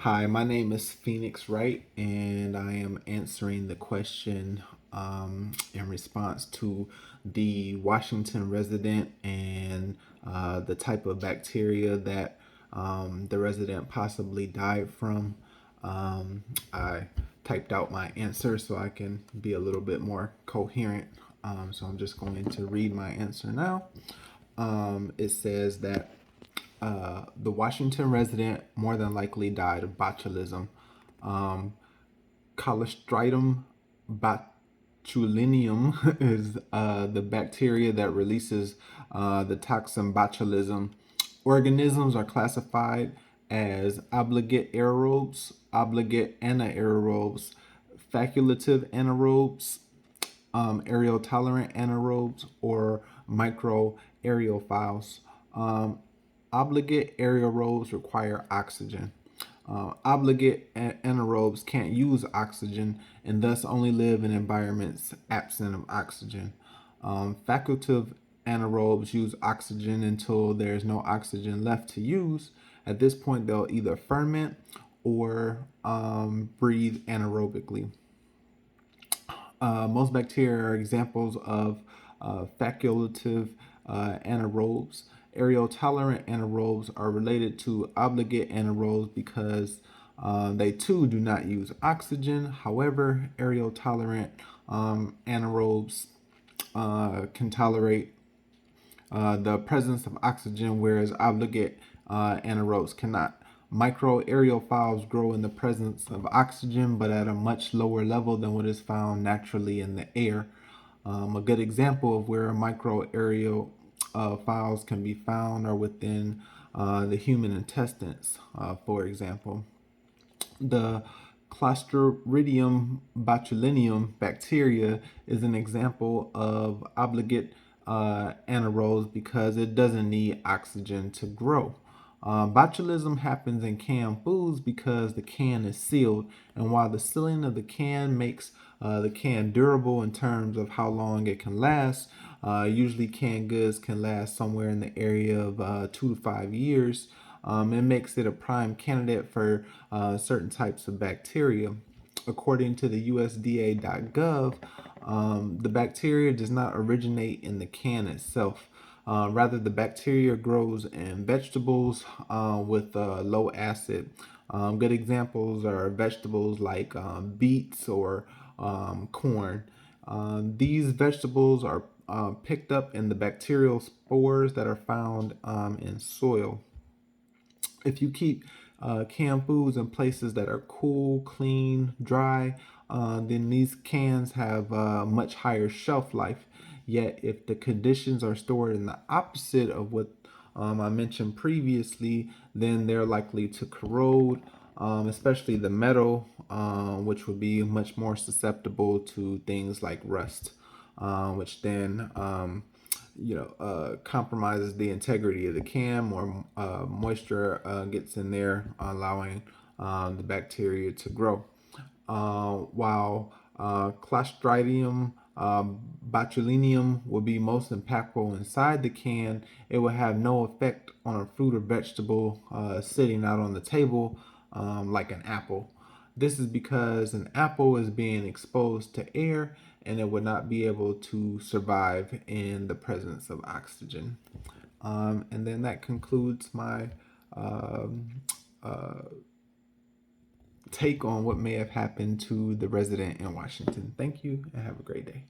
Hi, my name is Phoenix Wright, and I am answering the question in response to the Washington resident and the type of bacteria that the resident possibly died from. I typed out my answer so I can be a little bit more coherent. So I'm just going to read my answer now. It says that the Washington resident more than likely died of botulism. Um, Clostridium botulinum is the bacteria that releases the toxin botulism. Organisms are classified as obligate aerobes, obligate anaerobes, facultative anaerobes, aerial tolerant anaerobes, or microaerophiles. Um, Obligate aerobes require oxygen. Obligate anaerobes can't use oxygen and thus only live in environments absent of oxygen. Facultative anaerobes use oxygen until there's no oxygen left to use. At this point, they'll either ferment or breathe anaerobically. Most bacteria are examples of facultative anaerobes. Aerotolerant anaerobes are related to obligate anaerobes because they too do not use oxygen. However, aerotolerant anaerobes can tolerate the presence of oxygen, whereas obligate anaerobes cannot. Microaerophiles grow in the presence of oxygen, but at a much lower level than what is found naturally in the air. A good example of where microaerophiles can be found are within the human intestines, for example. The Clostridium botulinum bacteria is an example of obligate anaerobes because it doesn't need oxygen to grow. Botulism happens in canned foods because the can is sealed, and while the sealing of the can makes the can durable in terms of how long it can last, usually canned goods can last somewhere in the area of 2 to 5 years. It makes it a prime candidate for certain types of bacteria. According to the USDA.gov, the bacteria does not originate in the can itself. Rather, the bacteria grows in vegetables with low acid. Good examples are vegetables like beets or corn. These vegetables are picked up in the bacterial spores that are found in soil. If you keep canned foods in places that are cool, clean, dry, then these cans have much higher shelf life. Yet, if the conditions are stored in the opposite of what I mentioned previously, then they're likely to corrode, especially the metal, which would be much more susceptible to things like rust, which then compromises the integrity of the can. More moisture gets in there, allowing the bacteria to grow. While Clostridium botulinum will be most impactful inside the can, it will have no effect on a fruit or vegetable sitting out on the table, like an apple. This is because an apple is being exposed to air and it would not be able to survive in the presence of oxygen. And then that concludes my um, uh, take on what may have happened to the resident in Washington. Thank you and have a great day.